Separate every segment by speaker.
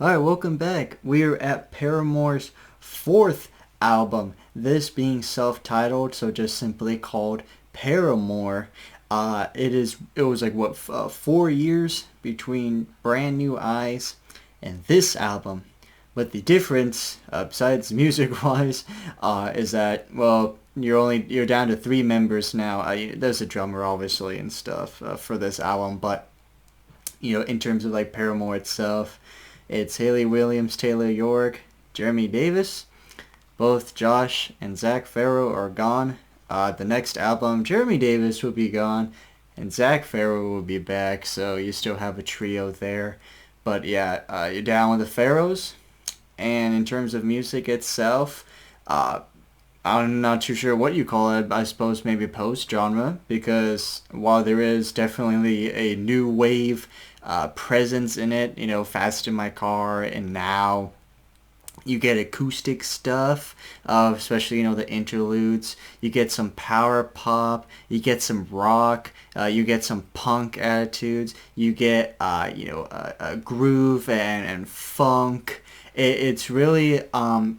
Speaker 1: Alright, welcome back. We're at Paramore's fourth album, this being self-titled, so just simply called Paramore. It was like, 4 years between Brand New Eyes and this album. But the difference, besides music-wise, is that, well, you're down to three members now. There's a drummer, obviously, and stuff for this album, but in terms of like Paramore itself, it's Haley Williams, Taylor York, Jeremy Davis. Both Josh and Zach Farrow are gone. The next album, Jeremy Davis will be gone, and Zach Farrow will be back. So you still have a trio there. But yeah, you're down with the Farrows. And in terms of music itself, I'm not too sure what you call it. I suppose maybe post-genre, because while there is definitely a new wave presence in it, Fast in My Car and Now, you get acoustic stuff, especially, the interludes. You get some power pop, you get some rock, you get some punk attitudes, you get, a groove and funk. It's really a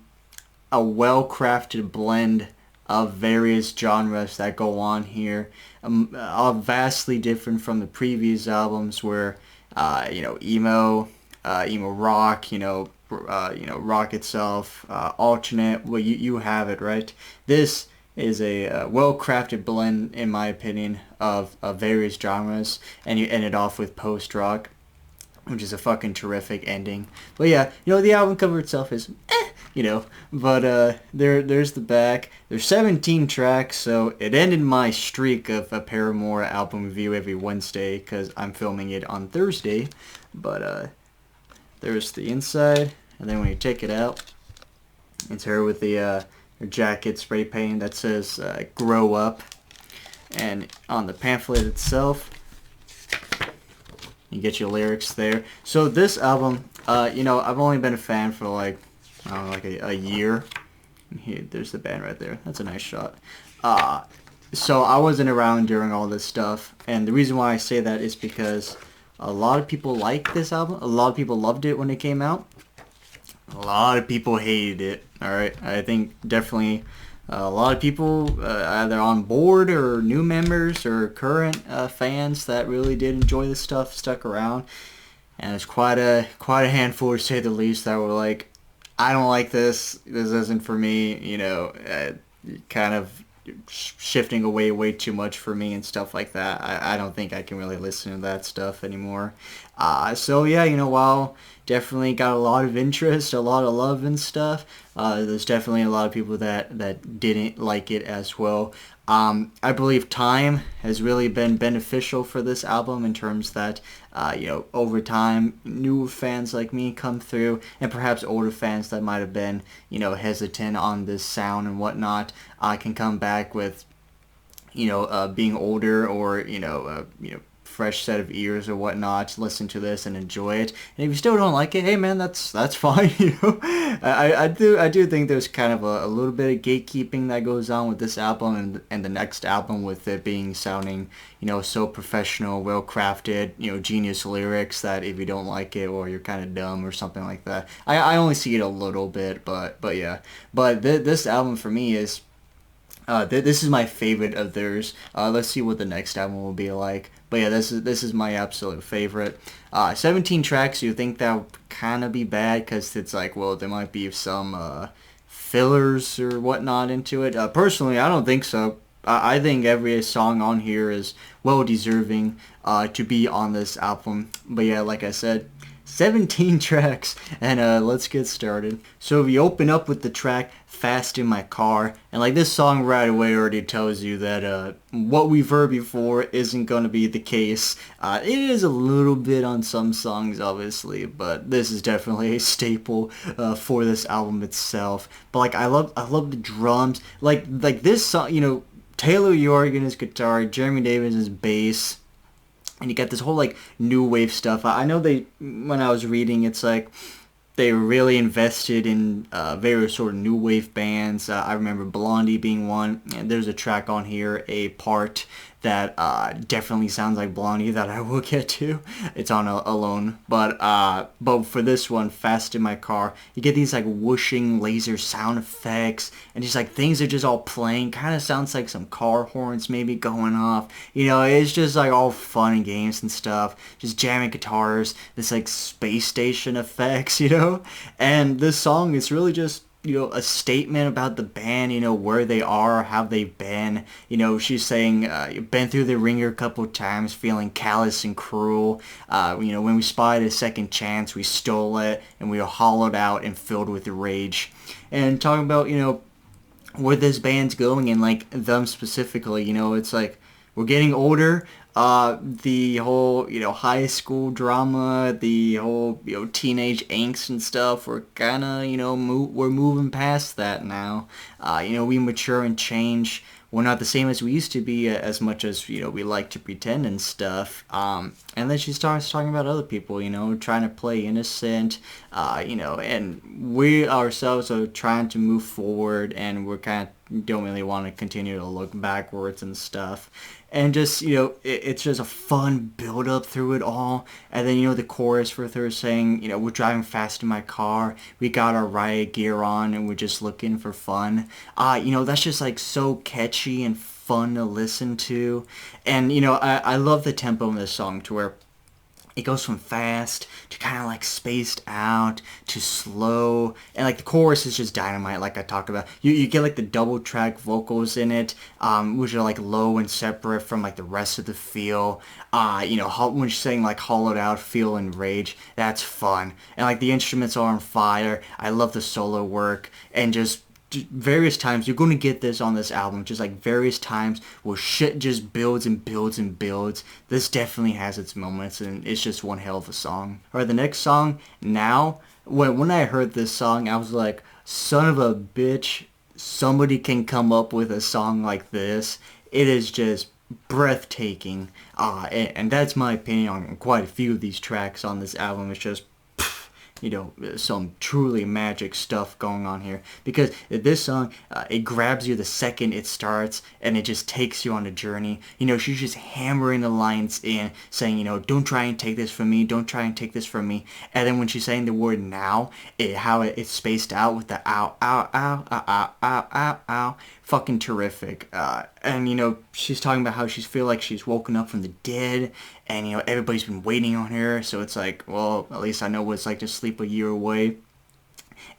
Speaker 1: well-crafted blend of various genres that go on here, all vastly different from the previous albums where, emo rock, rock itself, alternate. Well, you have it right. This is a well-crafted blend, in my opinion, of various genres, and you end it off with post-rock, which is a fucking terrific ending. But yeah, the album cover itself is but there's the back. There's 17 tracks, so it ended my streak of a Paramore album review every Wednesday, because I'm filming it on Thursday. But there's the inside, and then when you take it out, it's her with the her jacket spray paint that says "Grow Up," and on the pamphlet itself, you get your lyrics there. So this album, I've only been a fan for like a year. Here, there's the band right there. That's a nice shot. So I wasn't around during all this stuff, and the reason why I say that is because a lot of people like this album. A lot of people loved it when it came out. A lot of people hated it. All right, I think definitely a lot of people either on board or new members or current fans that really did enjoy this stuff stuck around, and it's quite a handful, to say the least, that were like, I don't like this. This isn't for me. Kind of shifting away way too much for me and stuff like that. I don't think I can really listen to that stuff anymore. So yeah, while definitely got a lot of interest, a lot of love and stuff, there's definitely a lot of people that didn't like it as well. I believe time has really been beneficial for this album in terms that, over time, new fans like me come through, and perhaps older fans that might have been, hesitant on this sound and whatnot, can come back with, being older or, fresh set of ears or whatnot, listen to this and enjoy it. And if you still don't like it, hey man, that's fine. I do think there's kind of a little bit of gatekeeping that goes on with this album and the next album, with it being sounding so professional, well crafted, genius lyrics, that if you don't like it, or you're kind of dumb or something like that. I only see it a little bit, but yeah. But this album for me is this is my favorite of theirs. Let's see what the next album will be like. But yeah, this is my absolute favorite. 17 tracks. You think that would kind of be bad because it's like, well, there might be some fillers or whatnot into it. Personally, I don't think so. I think every song on here is well deserving to be on this album. But yeah, like I said, 17 tracks, and let's get started. So if you open up with the track Fast in My Car, and like this song right away already tells you that what we've heard before isn't going to be the case. It is a little bit on some songs, obviously, but this is definitely a staple for this album itself. But like I love the drums, like this song, Taylor York and his guitar, Jeremy Davis' his bass. And you got this whole like new wave stuff. I know when I was reading, it's like they were really invested in various sort of new wave bands. I remember Blondie being one. And there's a track on here, A Part, that definitely sounds like Blondie that I will get to. It's on Alone. But for this one, Fast in My Car, you get these like whooshing laser sound effects, and just like things are just all playing. Kind of sounds like some car horns maybe going off. It's just like all fun and games and stuff. Just jamming guitars, this like space station effects. And this song is really just a statement about the band, where they are, how they've been. She's saying, been through the ringer a couple of times, feeling callous and cruel. When we spotted a second chance, we stole it, and we were hollowed out and filled with rage. And talking about, where this band's going, and like them specifically, it's like, we're getting older. The whole, high school drama, the whole, teenage angst and stuff, we're kind of, we're moving past that now. We mature and change. We're not the same as we used to be, as much as, we like to pretend and stuff. And then she starts talking about other people, trying to play innocent, and we ourselves are trying to move forward, and we're kind of don't really want to continue to look backwards and stuff. And just, it's just a fun build up through it all. And then, the chorus with her saying, we're driving fast in my car, we got our riot gear on, and we're just looking for fun. That's just like so catchy and fun to listen to. And, I love the tempo in this song to where it goes from fast to kind of like spaced out to slow, and like the chorus is just dynamite, like I talked about. You get like the double track vocals in it, which are like low and separate from like the rest of the feel. When she's saying like hollowed out, feel and rage, that's fun. And like the instruments are on fire. I love the solo work, and just various times you're going to get this on this album, just like various times where shit just builds and builds and builds. This definitely has its moments, and it's just one hell of a song. Alright, the next song, Now. When I heard this song, I was like, son of a bitch, somebody can come up with a song like this. It is just breathtaking, and that's my opinion on quite a few of these tracks on this album. It's just some truly magic stuff going on here, because this song, it grabs you the second it starts, and it just takes you on a journey. She's just hammering the lines in, saying, don't try and take this from me, don't try and take this from me. And then when she's saying the word now, how it's spaced out with the ow, ow, ow, ow, ow, ow, ow, ow, fucking terrific. And she's talking about how she feels like she's woken up from the dead, and everybody's been waiting on her, so it's like, well, at least I know what it's like to sleep a year away.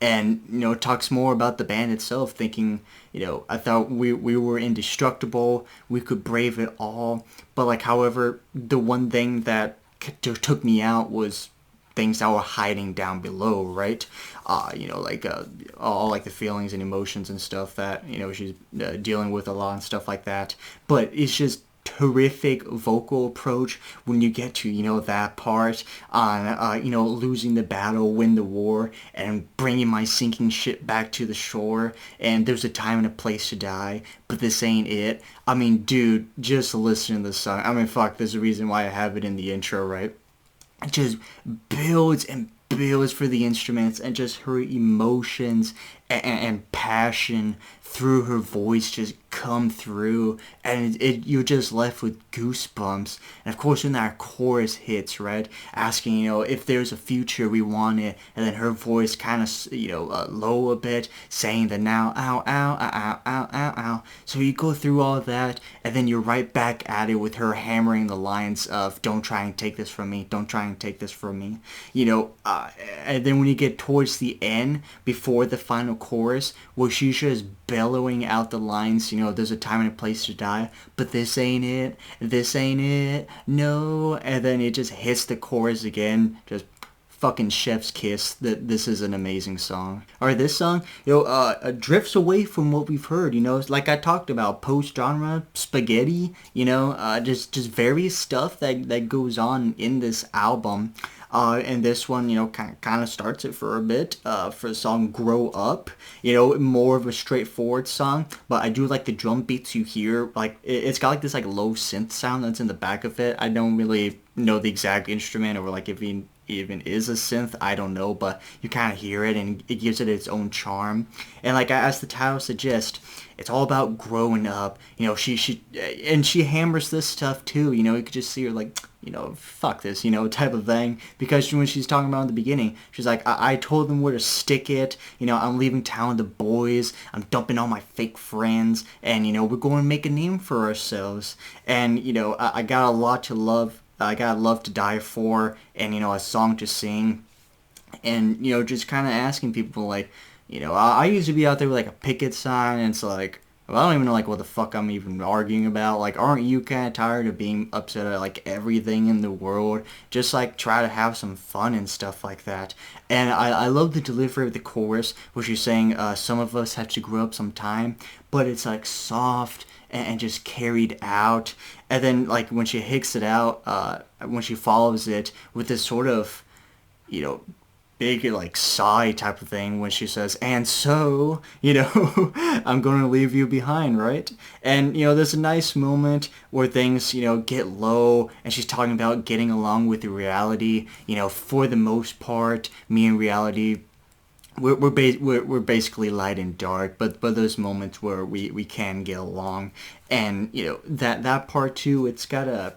Speaker 1: And it talks more about the band itself, thinking, I thought we were indestructible, we could brave it all, but like, however, the one thing that took me out was things that were hiding down below, right? All like the feelings and emotions and stuff that she's dealing with a lot and stuff like that. But it's just terrific vocal approach when you get to that part on losing the battle, win the war, and bringing my sinking ship back to the shore, and there's a time and a place to die, but this ain't it. I mean, dude, just listen to this song. I mean, fuck, there's a reason why I have it in the intro, right? It just builds and builds for the instruments, and just her emotions and passion through her voice just come through, and you're just left with goosebumps. And of course, when that chorus hits, right, asking if there's a future, we want it, and then her voice kind of low a bit, saying the now, ow, ow, ow, ow, ow, ow. So you go through all that, and then you're right back at it with her hammering the lines of don't try and take this from me, don't try and take this from me. And then when you get towards the end, before the final chorus, where she's just bellowing out the lines, there's a time and a place to die, but this ain't it, no. And then it just hits the chorus again, just fucking chef's kiss. That this is an amazing song. Alright, this song, drifts away from what we've heard, like I talked about, post-genre spaghetti, just various stuff that goes on in this album. And this one, kind of starts it for a bit, for the song Grow Up, more of a straightforward song, but I do like the drum beats you hear, like, it's got like this like low synth sound that's in the back of it. I don't really know the exact instrument, or like if you even is a synth. I don't know, but you kind of hear it, and it gives it its own charm. And like as the title suggests, it's all about growing up. You know, she hammers this stuff too. You know, you could just see her like, you know, fuck this, you know, type of thing. Because when she's talking about in the beginning, she's like, I told them where to stick it. You know, I'm leaving town with the boys. I'm dumping all my fake friends, and you know, we're going to make a name for ourselves. And you know, I got a lot to love. I got love to die for, and you know, a song to sing, and you know, just kind of asking people like, you know, I used to be out there with like a picket sign, and it's like, well, I don't even know like what the fuck I'm even arguing about. Like, aren't you kind of tired of being upset at like everything in the world? Just like try to have some fun and stuff like that. And I love the delivery of the chorus, where she's saying, some of us have to grow up sometime, but it's like soft and just carried out. And then like when she hicks it out, when she follows it with this sort of, you know, big like sigh type of thing when she says, and so, you know, I'm going to leave you behind, right? And you know, there's a nice moment where things, you know, get low, and she's talking about getting along with the reality. You know, for the most part, me and reality, we're basically light and dark, but those moments where we can get along. And you know, that part too, it's got a,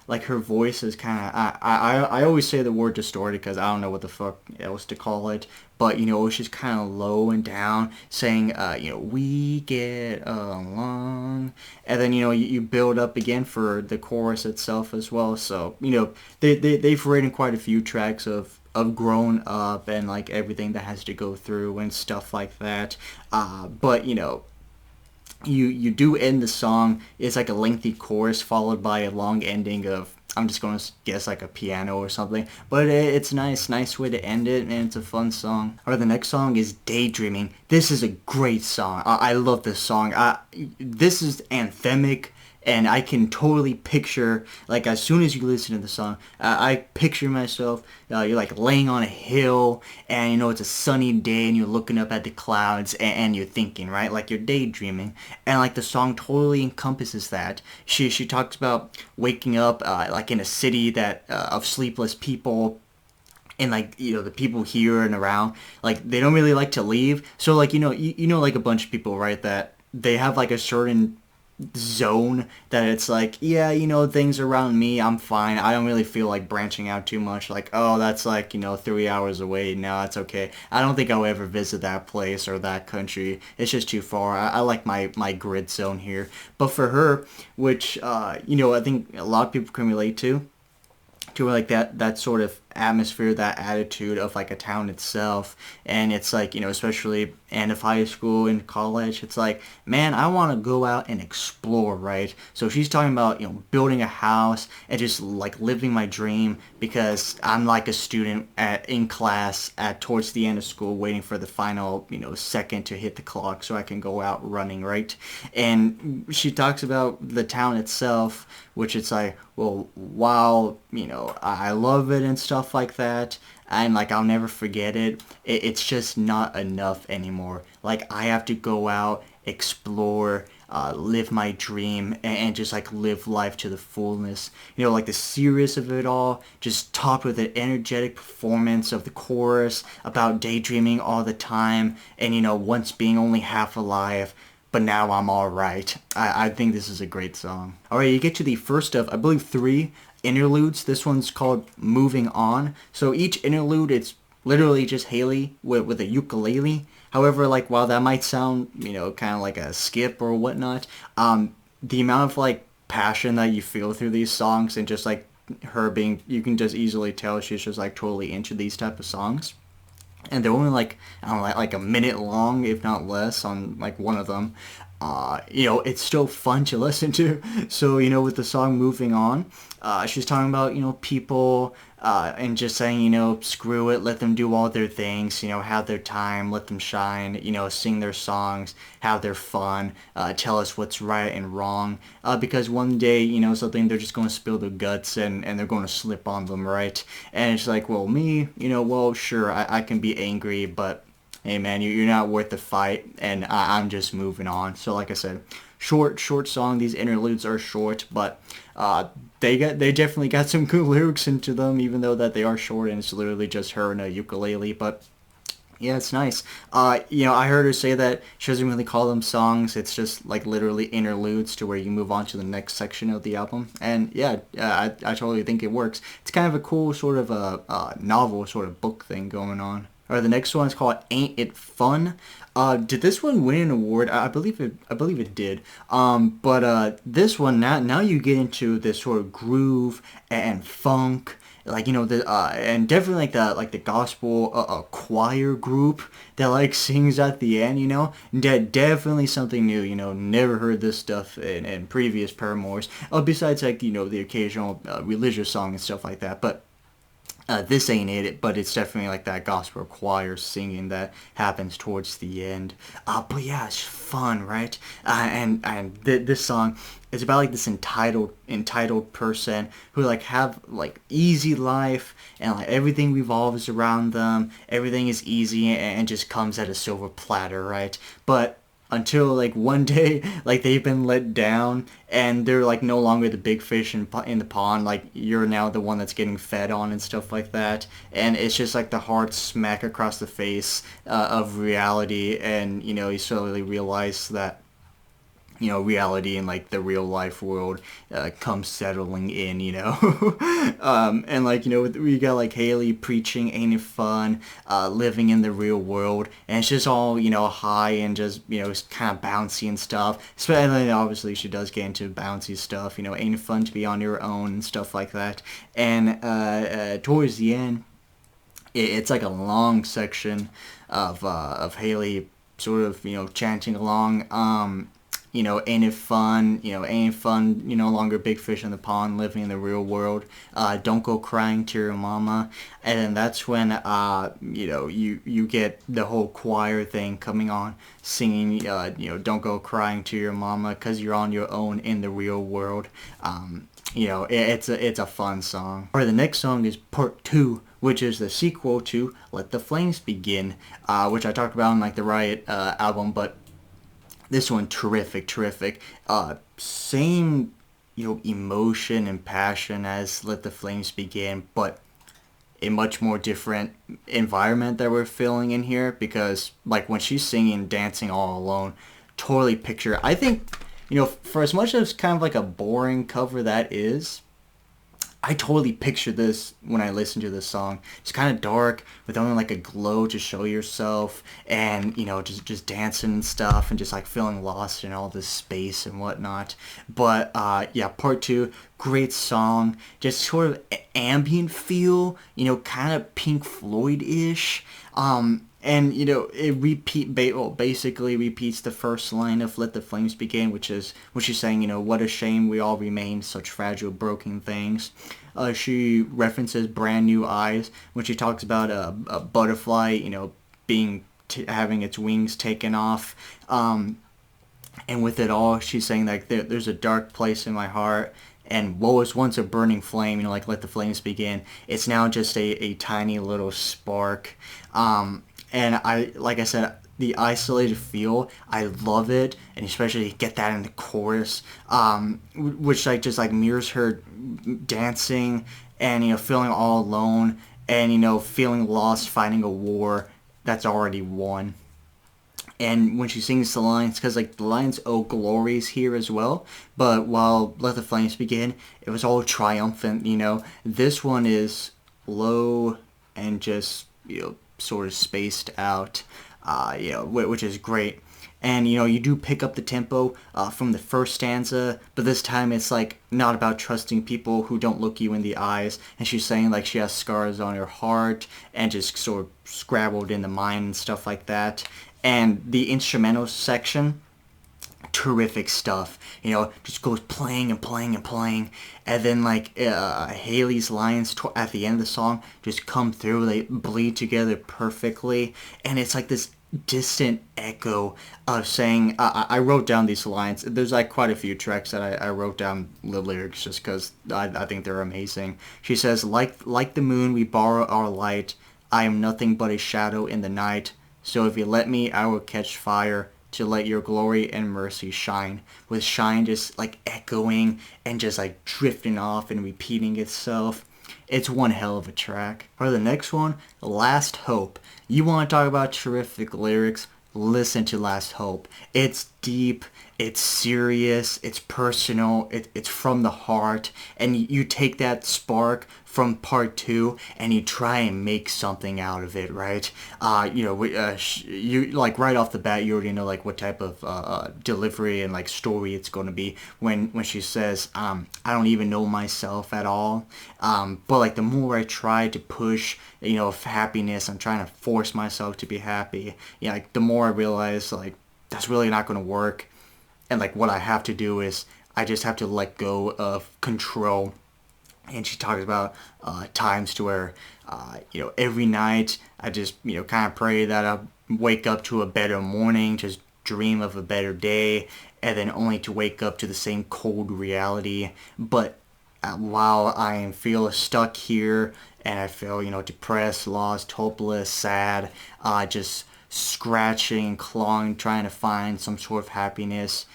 Speaker 1: like, her voice is kind of, I always say the word distorted because I don't know what the fuck else to call it, but you know, it's just kind of low and down, saying, you know, we get along, and then you know, you build up again for the chorus itself as well. So you know, they've written quite a few tracks of grown up and like everything that has to go through and stuff like that. But you know, you do end the song. It's like a lengthy chorus followed by a long ending of, I'm just going to guess, like a piano or something. But it's nice way to end it, and it's a fun song. Alright, the next song is Daydreaming. This is a great song. I love this song. This is anthemic, and I can totally picture, like, as soon as you listen to the song, I picture myself, you're like laying on a hill, and you know, it's a sunny day, and you're looking up at the clouds, and you're thinking, right, like you're daydreaming. And like the song totally encompasses that. She talks about waking up like in a city that of sleepless people, and like, you know, the people here and around, like they don't really like to leave. So like, you know, you know, like a bunch of people, right, that they have like a certain zone that it's like, yeah, you know, things around me, I'm fine. I don't really feel like branching out too much. Like, oh, that's like, you know, 3 hours away. No, it's okay. I don't think I'll ever visit that place or that country. It's just too far. I like my grid zone here. But for her, which, you know, I think a lot of people can relate to like that sort of atmosphere, that attitude of like a town itself. And it's like, you know, especially end of high school and college, it's like, man, I want to go out and explore, right? So she's talking about, you know, building a house and just like living my dream, because I'm like a student in class at towards the end of school, waiting for the final, you know, second to hit the clock so I can go out running, right? And she talks about the town itself, which it's like, well, while, you know, I love it and stuff like that, and like I'll never forget it, it's just not enough anymore. Like, I have to go out, explore, live my dream, and just like live life to the fullness. You know, like the serious of it all, just topped with an energetic performance of the chorus about daydreaming all the time, and you know, once being only half alive, but now I'm alright. I think this is a great song. Alright, you get to the first of, I believe, 3 interludes. This one's called Moving On. So each interlude, it's literally just Haley with a ukulele. However, like, while that might sound, you know, kind of like a skip or whatnot, the amount of like passion that you feel through these songs, and just like her being, you can just easily tell she's just like totally into these type of songs. And they're only like, I don't know, like a minute long, if not less, on like one of them. You know, it's still fun to listen to. So, you know, with the song Moving On, she's talking about, you know, people, and just saying, you know, screw it, let them do all their things, you know, have their time, let them shine, you know, sing their songs, have their fun, tell us what's right and wrong, because one day, you know, something, they're just going to spill their guts, and they're going to slip on them, right? And it's like, well, me, you know, well, sure, I can be angry, but hey man, you're not worth the fight, and I'm just moving on. So like I said, short song. These interludes are short, but they definitely got some good lyrics into them, even though that they are short and it's literally just her and a ukulele. But yeah, it's nice. I heard her say that she doesn't really call them songs. It's just like literally interludes to where you move on to the next section of the album. And yeah, I totally think it works. It's kind of a cool sort of a novel sort of book thing going on. All right, the next one is called "Ain't It Fun." Did this one win an award? I believe it. I believe it did. But this one now you get into this sort of groove and funk, like the and definitely like the gospel choir group that like sings at the end. Definitely something new. Never heard this stuff in previous Paramours. Besides like the occasional religious song and stuff like that, but. This ain't it, but it's definitely like that gospel choir singing that happens towards the end. But yeah, it's fun, right? This song is about like this entitled person who like have like easy life and like everything revolves around them. Everything is easy and just comes at a silver platter, right? But until like one day like they've been let down and they're like no longer the big fish in the pond, like you're now the one that's getting fed on and stuff like that, and it's just like the hard smack across the face of reality, and you slowly realize that reality and like the real life world comes settling in, and like, we got like Haley preaching Ain't It Fun, living in the real world, and it's just all, high and just, it's kind of bouncy and stuff. Especially, obviously, she does get into bouncy stuff, Ain't It Fun to be on your own and stuff like that. And towards the end, it's like a long section of Haley sort of, chanting along, ain't it fun? Ain't it fun? You no longer big fish in the pond, living in the real world. Don't go crying to your mama. And then that's when, you get the whole choir thing coming on, singing, don't go crying to your mama because you're on your own in the real world. It's a fun song. Or the next song is Part 2, which is the sequel to Let the Flames Begin, which I talked about on like the Riot album, but this one, terrific. Same, emotion and passion as Let the Flames Begin, but a much more different environment that we're feeling in here, because, like, when she's singing, dancing all alone, totally picture, I think, for as much as kind of like a boring cover that is, I totally picture this when I listen to this song. It's kind of dark with only like a glow to show yourself, and just dancing and stuff, and just like feeling lost in all this space and whatnot. But yeah, Part 2, great song, just sort of ambient feel, kind of Pink Floyd-ish. And it basically repeats the first line of Let the Flames Begin, which is when she's saying, what a shame we all remain such fragile, broken things. She references Brand New Eyes when she talks about a butterfly, having its wings taken off. And with it all, she's saying like there's a dark place in my heart, and what was once a burning flame, like Let the Flames Begin, it's now just a tiny little spark. And like I said, the isolated feel, I love it, and especially get that in the chorus, which like just like mirrors her dancing and feeling all alone, and feeling lost fighting a war that's already won. And when she sings the lines, because like the lines "Oh glories" here as well, but while Let the Flames Begin, it was all triumphant. This one is low and just sort of spaced out, which is great. And you do pick up the tempo from the first stanza, but this time it's like not about trusting people who don't look you in the eyes. And she's saying like she has scars on her heart and just sort of scrabbled in the mind and stuff like that. And the instrumental section, terrific stuff. Just goes playing and playing and playing, and then like Haley's lines at the end of the song just come through. They bleed together perfectly, and it's like this distant echo of saying, I wrote down these lines. There's like quite a few tracks that I wrote down the lyrics just because I think they're amazing. She says, like the moon we borrow our light, I am nothing but a shadow in the night, So if you let me, I will catch fire to let your glory and mercy shine. With shine just like echoing and just like drifting off and repeating itself. It's one hell of a track. Or the next one, Last Hope. You want to talk about terrific lyrics? Listen to Last Hope. It's deep, it's serious, it's personal, it's from the heart, and you take that spark from part two and you try and make something out of it, right? You like right off the bat, you already know like what type of delivery and like story it's going to be when she says, I don't even know myself at all. But like the more I try to push, happiness, I'm trying to force myself to be happy. Like the more I realize like that's really not going to work. And like what I have to do is I just have to let go of control. And she talks about times to where, every night I just, kind of pray that I wake up to a better morning, just dream of a better day, and then only to wake up to the same cold reality. But while I feel stuck here and I feel, depressed, lost, hopeless, sad, just scratching and clawing, trying to find some sort of happiness,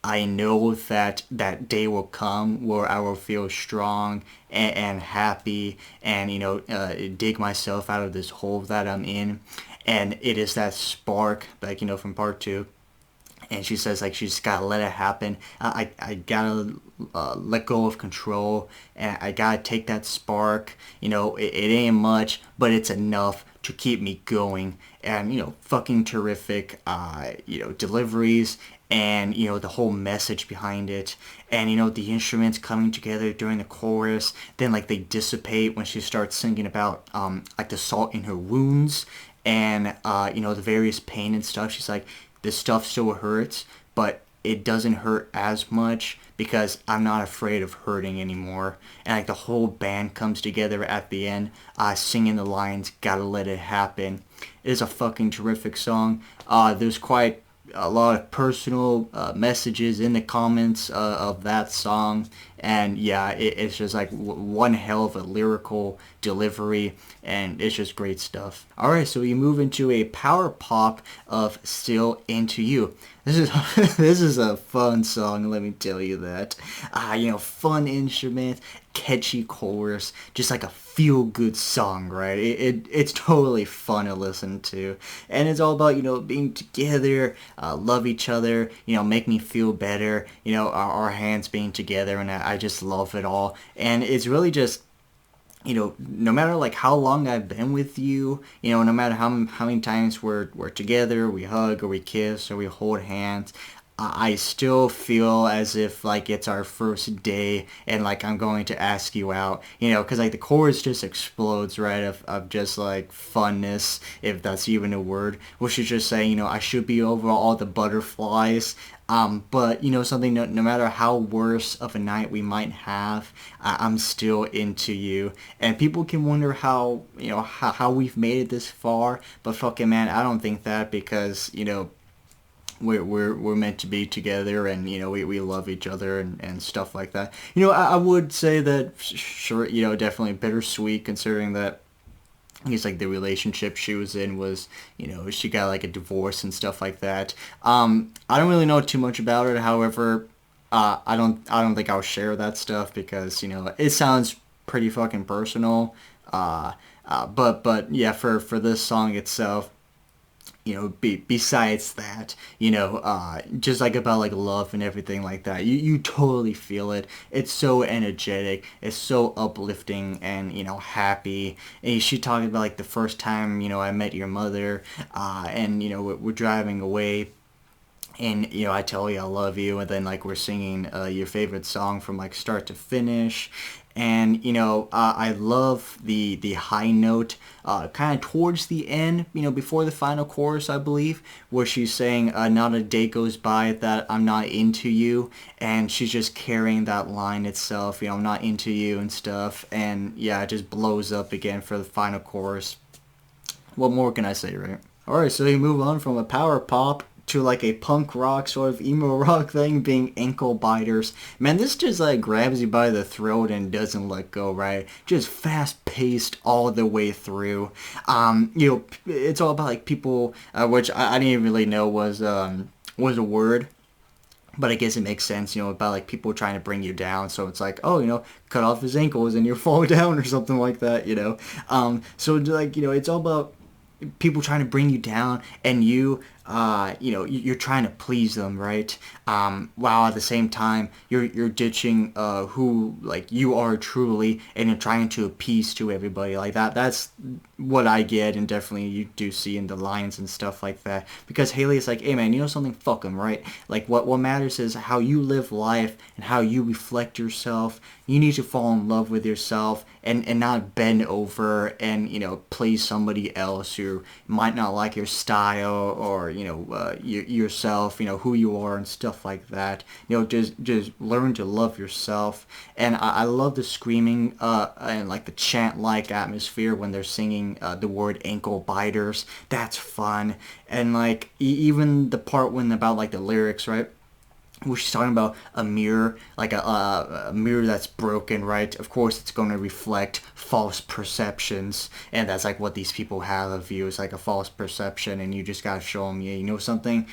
Speaker 1: I know that that day will come where I will feel strong and happy and, dig myself out of this hole that I'm in. And it is that spark, like, from part two. And she says, like, she just gotta let it happen. I gotta let go of control. And I gotta take that spark. It ain't much, but it's enough to keep me going. And, fucking terrific, deliveries. And, the whole message behind it. And, the instruments coming together during the chorus. Then, like, they dissipate when she starts singing about, like, the salt in her wounds. And, the various pain and stuff. She's like, this stuff still hurts, but it doesn't hurt as much because I'm not afraid of hurting anymore. And, like, the whole band comes together at the end, singing the lines, gotta let it happen. It is a fucking terrific song. There's quite a lot of personal messages in the comments of that song, and yeah, it's just like one hell of a lyrical delivery, and it's just great stuff. Alright, so we move into a power pop of Still Into You. This is this is a fun song, let me tell you that. Fun instrument, catchy chorus, just like a feel-good song, right? It's totally fun to listen to. And it's all about, being together, love each other, make me feel better, our hands being together, and I just love it all. And it's really just, no matter like how long I've been with you, no matter how many times we're together, we hug or we kiss or we hold hands, I still feel as if like it's our first day and like I'm going to ask you out, because like the chorus just explodes, right, of just like funness, if that's even a word, where she's just saying, I should be over all the butterflies. But something, no matter how worse of a night we might have, I'm still into you. And people can wonder how we've made it this far, but fucking man, I don't think that, because we're meant to be together, and we love each other and stuff like that. I would say that sure, definitely bittersweet, considering that I guess like the relationship she was in was, she got like a divorce and stuff like that. I don't really know too much about it. However, I don't think I'll share that stuff because it sounds pretty fucking personal. But yeah, for this song itself, besides that, just like about like love and everything like that, you totally feel it. It's so energetic, it's so uplifting and, happy. And she talked about like the first time, I met your mother, and, we're driving away. And, I tell you I love you, and then, like, we're singing your favorite song from, like, start to finish. And, I love the high note kind of towards the end, before the final chorus, I believe, where she's saying, not a day goes by that I'm not into you. And she's just carrying that line itself, I'm not into you and stuff. And, yeah, it just blows up again for the final chorus. What more can I say, right? Alright, so you move on from a power pop to like a punk rock sort of emo rock thing, being Anklebiters. Man, this just like grabs you by the throat and doesn't let go, right? Just fast paced all the way through. You know, it's all about like people, which I didn't really know was a word. But I guess it makes sense, you know, about like people trying to bring you down. So it's like, oh, you know, cut off his ankles and you fall down or something like that, you know. So like, you know, it's all about people trying to bring you down, and you know, you're trying to please them, right? While at the same time you're ditching who like you are truly, and you're trying to appease to everybody like that. That's what I get, and definitely you do see in the lines and stuff like that. Because Haley is like, hey man, you know something, fuck him, right? Like what matters is how you live life and how you reflect yourself. You need to fall in love with yourself, and not bend over and, you know, please somebody else who might not like your style, or, you know, yourself, you know, who you are and stuff like that. You know, just learn to love yourself. And I love the screaming and like the chant like atmosphere when they're singing the word Anklebiters. That's fun. And like even the part when about like the lyrics, right? Where she's talking about a mirror, like a mirror that's broken, right? Of course, it's going to reflect false perceptions, and that's like what these people have of you. It's like a false perception, and you just gotta show them, yeah, you know something.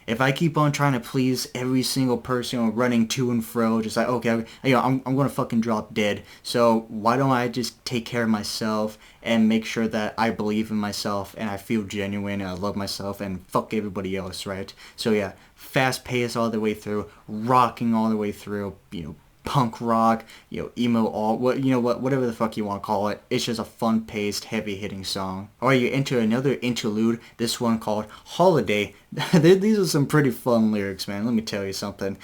Speaker 1: If I keep on trying to please every single person, you know, running to and fro, just like, okay, you know, I'm gonna fucking drop dead. So why don't I just take care of myself and make sure that I believe in myself and I feel genuine and I love myself, and fuck everybody else, right? So yeah, fast pace all the way through, rocking all the way through, you know, punk rock, you know, emo, all what, you know, whatever the fuck you want to call it. It's just a fun paced, heavy hitting song. Alright, you enter another interlude, this one called Holiday. These are some pretty fun lyrics, man. Let me tell you something.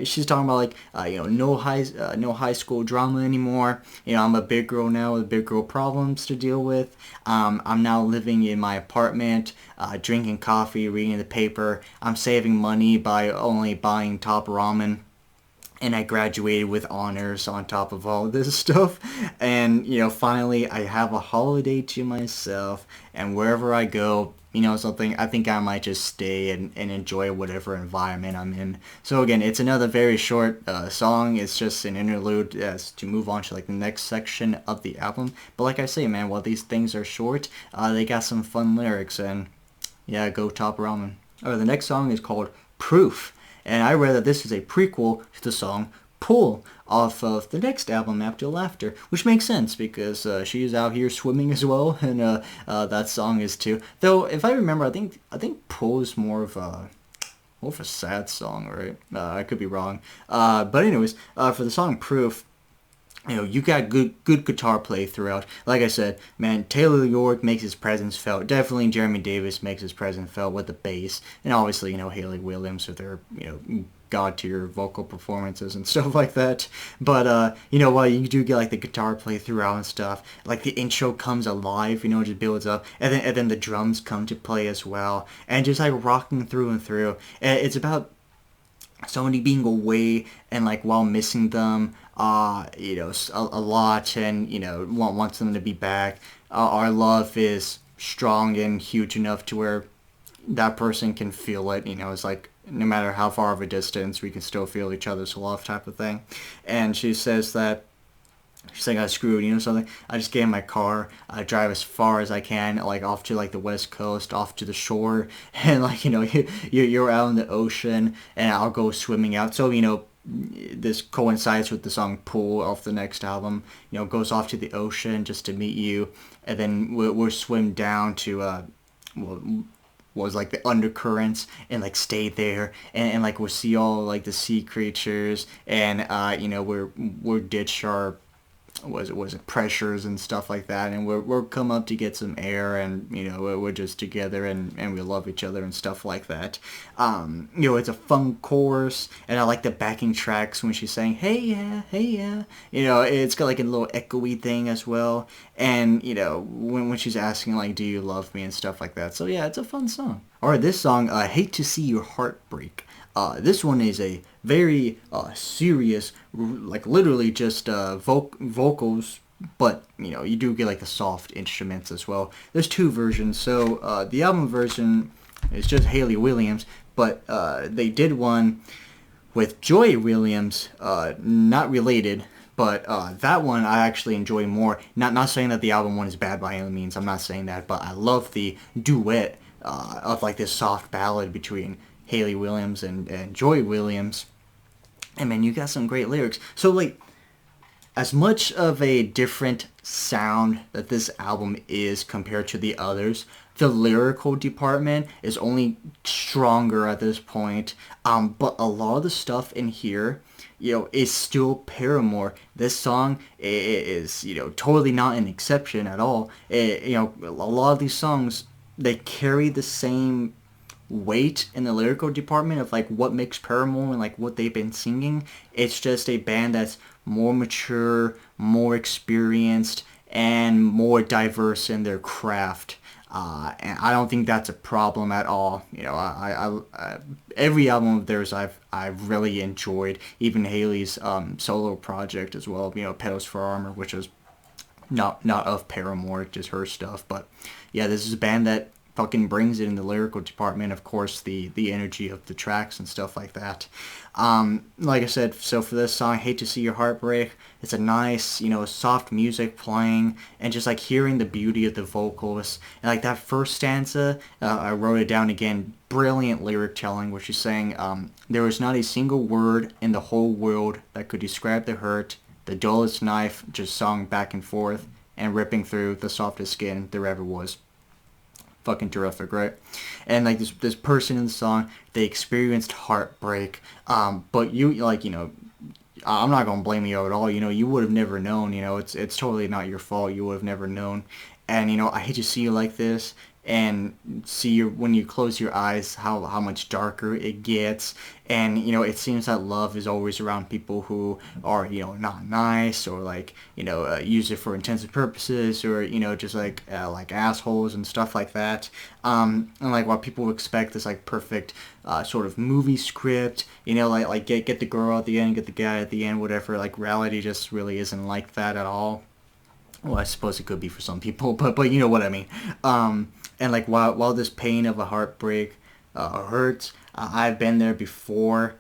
Speaker 1: She's talking about like, you know, no high school drama anymore. You know, I'm a big girl now with big girl problems to deal with. I'm now living in my apartment, drinking coffee, reading the paper. I'm saving money by only buying top ramen. And I graduated with honors on top of all of this stuff. And, you know, finally I have a holiday to myself, and wherever I go, you know something, I think I might just stay and enjoy whatever environment I'm in. So again, it's another very short song. It's just an interlude as to move on to like the next section of the album. But like I say, man, while these things are short, they got some fun lyrics, and yeah, go top ramen. Alright, the next song is called Proof. And I read that this is a prequel to the song Pull off of the next album, After Laughter, which makes sense because she's out here swimming as well, and that song is too. Though, if I remember, I think Pull is more of a sad song, right? I could be wrong. But anyways, for the song Proof, you know, you got good guitar play throughout. Like I said, man, Taylor York makes his presence felt. Definitely Jeremy Davis makes his presence felt with the bass. And obviously, you know, Haley Williams with her, you know, god tier vocal performances and stuff like that. But, you know, while you do get, like, the guitar play throughout and stuff, like, the intro comes alive, you know, just builds up. And then the drums come to play as well. And just, like, rocking through and through. And it's about somebody being away and like while missing them, you know, a lot, and you know, wants them to be back. Our love is strong and huge enough to where that person can feel it. You know, it's like no matter how far of a distance, we can still feel each other's love, type of thing. And she says that. She's like, I screwed, you know something? I just get in my car, I drive as far as I can, like off to like the west coast, off to the shore, and like, you know, you're out in the ocean, and I'll go swimming out. So, you know, this coincides with the song Pool off the next album. You know, goes off to the ocean just to meet you, and then we'll swim down to, was like the undercurrents, and like stay there, and like we'll see all like the sea creatures, and you know, we're ditch our was it pressures and stuff like that, and we're come up to get some air, and you know, we're just together, and we love each other and stuff like that. You know, it's a fun chorus, and I like the backing tracks when she's saying hey yeah, hey yeah, you know, it's got like a little echoey thing as well. And you know, when she's asking like, do you love me and stuff like that. So yeah, it's a fun song. Alright, this song, Hate to See Your Heart Break. This one is a very serious, like literally just vocals, but you know, you do get like the soft instruments as well. There's two versions. So the album version It's just Hayley Williams, but they did one with Joy Williams, not related, but that one I actually enjoy more. Not saying that the album one is bad by any means. I'm not saying that, but I love the duet of like this soft ballad between Hayley Williams and Joy Williams. And man, you got some great lyrics. So like, as much of a different sound that this album is compared to the others, the lyrical department is only stronger at this point. But a lot of the stuff in here, is still Paramore. This song is, totally not an exception at all. A lot of these songs, they carry the same weight in the lyrical department of like what makes Paramore and like what they've been singing. It's just a band that's more mature, more experienced, and more diverse in their craft. And I don't think that's a problem at all. I every album of theirs I've really enjoyed. Even Hayley's solo project as well. Petals for Armor, which is not of Paramore, just her stuff. But yeah, this is a band that fucking brings it in the lyrical department. Of course, the energy of the tracks and stuff like that. Like I said, so for this song, Hate to See Your Heart Break, it's a nice, soft music playing, and just like hearing the beauty of the vocals. And like that first stanza, I wrote it down again, brilliant lyric telling, where she's saying, there was not a single word in the whole world that could describe the hurt. The dullest knife just sung back and forth and ripping through the softest skin there ever was. Fucking terrific, right? And like this person in the song, they experienced heartbreak, but I'm not gonna blame you at all. You would have never known. It's totally not your fault. You would have never known. And I hate to see you like this, and see when you close your eyes how much darker it gets. And it seems that love is always around people who are not nice, or like use it for intensive purposes, or just like assholes and stuff like that. And like while people expect this like perfect sort of movie script, like get the girl at the end, get the guy at the end, whatever, like reality just really isn't like that at all. Well, I suppose it could be for some people, but you know what I mean. And like while this pain of a heartbreak hurts, I've been there before.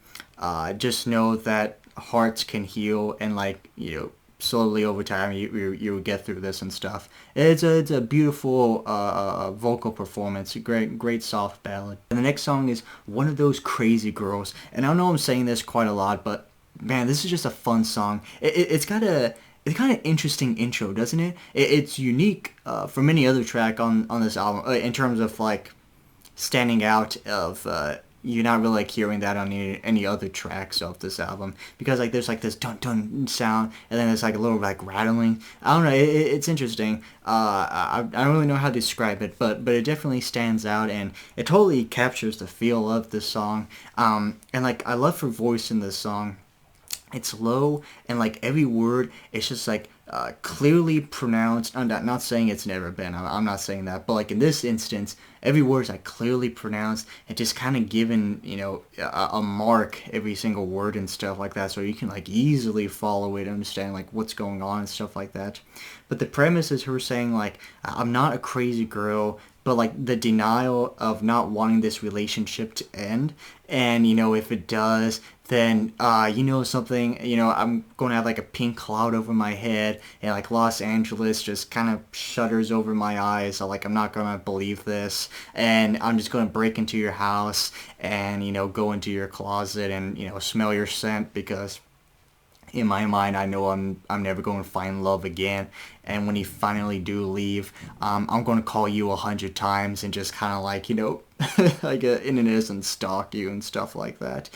Speaker 1: Just know that hearts can heal, and like slowly over time you get through this and stuff. It's a beautiful vocal performance, great soft ballad. And the next song is One of Those Crazy Girls. And I know I'm saying this quite a lot, but man, this is just a fun song. It's got a kind of interesting intro, doesn't it? It's unique from any other track on this album in terms of like standing out of you're not really like hearing that on any other tracks of this album, because like there's like this dun dun sound, and then there's like a little like rattling. I don't know, it's interesting. I don't really know how to describe it, but it definitely stands out, and it totally captures the feel of this song. And like I love her voice in this song. It's low, and like every word is just like clearly pronounced. I'm not saying it's never been. I'm not saying that, but like in this instance, every word is like clearly pronounced and just kind of given a mark every single word and stuff like that, so you can like easily follow it, understand like what's going on and stuff like that. But the premise is her saying like, I'm not a crazy girl, but like the denial of not wanting this relationship to end, and if it does, then something, I'm going to have like a pink cloud over my head, and like Los Angeles just kind of shudders over my eyes, so like I'm not going to believe this, and I'm just going to break into your house and go into your closet and smell your scent, because in my mind, I know I'm never going to find love again. And when you finally do leave, I'm going to call you 100 times and just kind of like, like in an innocent stalk you and stuff like that.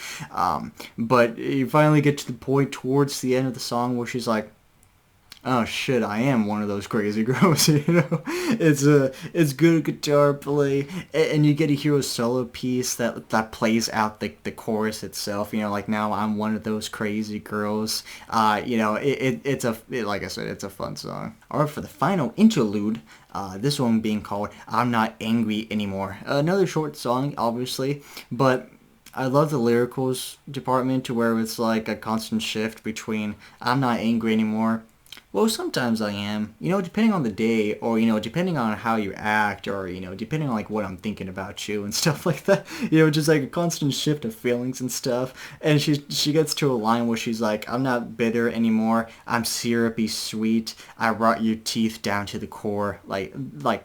Speaker 1: But you finally get to the point towards the end of the song where she's like, oh shit, I am one of those crazy girls, It's good guitar play, and you get to hear a solo piece that plays out the chorus itself, like, now I'm one of those crazy girls. Like I said, it's a fun song. Alright, for the final interlude, this one being called I'm Not Angry Anymore. Another short song, obviously, but I love the lyricals department to where it's like a constant shift between I'm not angry anymore, Well, sometimes I am. You know, depending on the day, or you know, depending on how you act, or you know, depending on like what I'm thinking about you and stuff like that. You know, just like a constant shift of feelings and stuff. And she gets to a line where she's like, "I'm not bitter anymore. I'm syrupy sweet. I rot your teeth down to the core." Like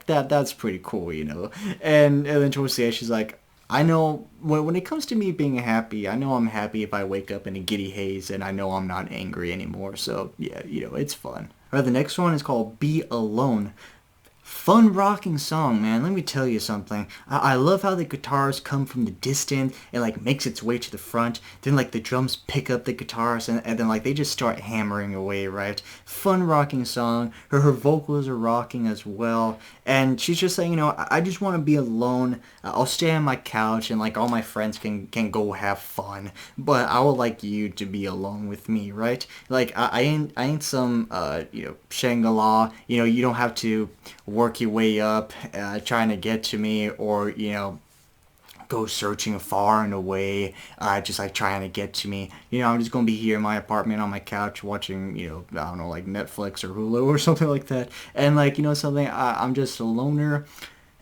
Speaker 1: that. That's pretty cool, you know. And then towards the end, she's like, I know when it comes to me being happy, I know I'm happy if I wake up in a giddy haze and I know I'm not angry anymore. So, yeah, you know, it's fun. All right, the next one is called Be Alone. Fun rocking song, man. Let me tell you something. I love how the guitars come from the distance and like makes its way to the front. Then like the drums pick up the guitars and then like they just start hammering away, right? Fun rocking song. Her vocals are rocking as well. And she's just saying, you know, I just want to be alone. I'll stay on my couch and like all my friends can go have fun. But I would like you to be alone with me, right? Like I ain't some you know, Shangri-La. You know, you don't have to work your way up trying to get to me, or you know, go searching far and away, just like trying to get to me. You know, I'm just gonna be here in my apartment on my couch watching, you know, I don't know, like Netflix or Hulu or something like that. And like, you know, something, I'm just a loner.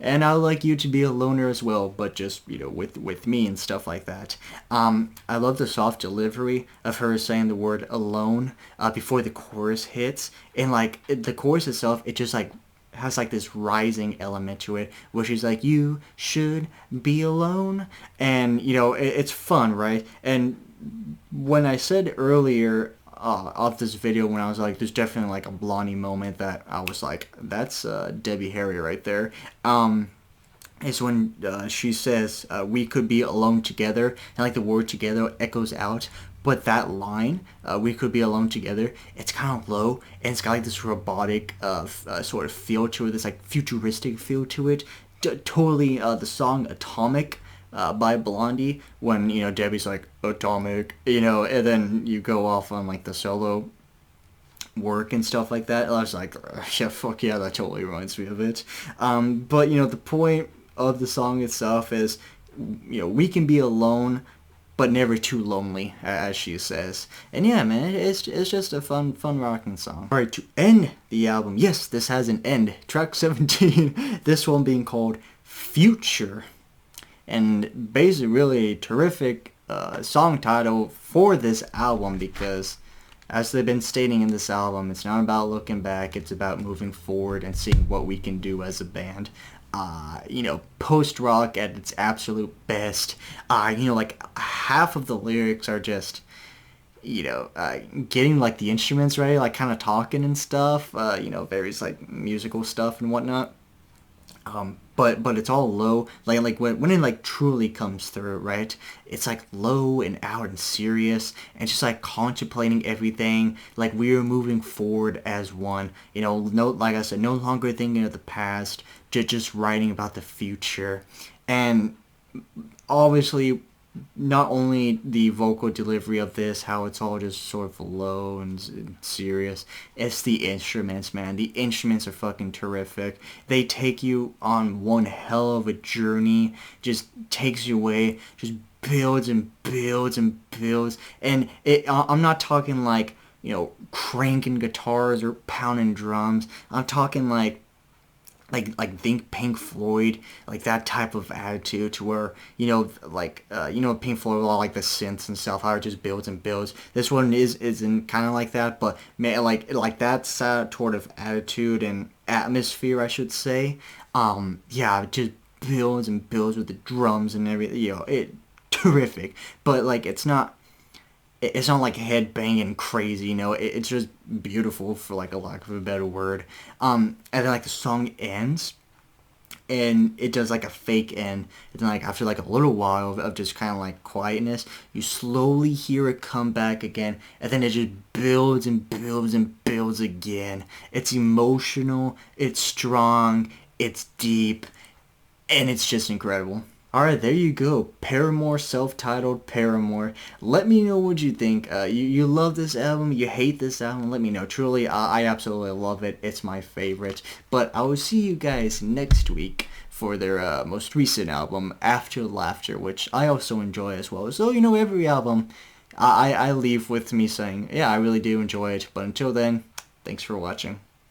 Speaker 1: And I would like you to be a loner as well, but just, you know, with me and stuff like that. I love the soft delivery of her saying the word alone before the chorus hits. And like the chorus itself, it just like has like this rising element to it where she's like, you should be alone. And you know, it's fun, right? And when I said earlier of this video, when I was like, there's definitely like a Blondie moment that I was like, that's Debbie Harry right there. Is when she says we could be alone together, and like the word together echoes out. But that line, we could be alone together, it's kind of low, and it's got like this robotic sort of feel to it, this like futuristic feel to it. Totally the song Atomic by Blondie, when, you know, Debbie's like, Atomic, you know, and then you go off on like the solo work and stuff like that. I was like, yeah, fuck yeah, that totally reminds me of it. But, you know, the point of the song itself is, you know, we can be alone, but never too lonely, as she says. And yeah, man, it's just a fun rocking song. All right, to end the album, yes, this has an end. Track 17, this one being called Future. And basically really a terrific song title for this album, because as they've been stating in this album, it's not about looking back, it's about moving forward and seeing what we can do as a band. You know, post-rock at its absolute best. You know, like half of the lyrics are just, you know, getting like the instruments ready, like kind of talking and stuff, you know, various like musical stuff and whatnot. But it's all low, like when it like truly comes through, right? It's like low and out and serious, and just like contemplating everything. Like we are moving forward as one, you know. No, like I said, no longer thinking of the past, just writing about the future, and obviously not only the vocal delivery of this, how it's all just sort of low and serious, it's the instruments, man. The instruments are fucking terrific. They take you on one hell of a journey, just takes you away, just builds and builds and builds. And I'm not talking like, you know, cranking guitars or pounding drums. I'm talking like think Pink Floyd, like that type of attitude, to where, you know, like you know, Pink Floyd, a lot like the synths and stuff, how it just builds and builds. This one isn't kind of like that, but man, like that sort of attitude and atmosphere, I should say. Yeah, it just builds and builds with the drums and everything. You know, it terrific, but like it's not like head banging crazy, you know. It's just beautiful, for like a lack of a better word. And then like the song ends, and it does like a fake end. And then like after like a little while of just kind of like quietness, you slowly hear it come back again, and then it just builds and builds and builds again. It's emotional, it's strong, it's deep, and it's just incredible. Alright, there you go. Paramore, self-titled Paramore. Let me know what you think. You love this album, you hate this album, let me know. Truly, I absolutely love it. It's my favorite. But I will see you guys next week for their most recent album, After Laughter, which I also enjoy as well. So, you know, every album I leave with me saying, yeah, I really do enjoy it. But until then, Thanks for watching.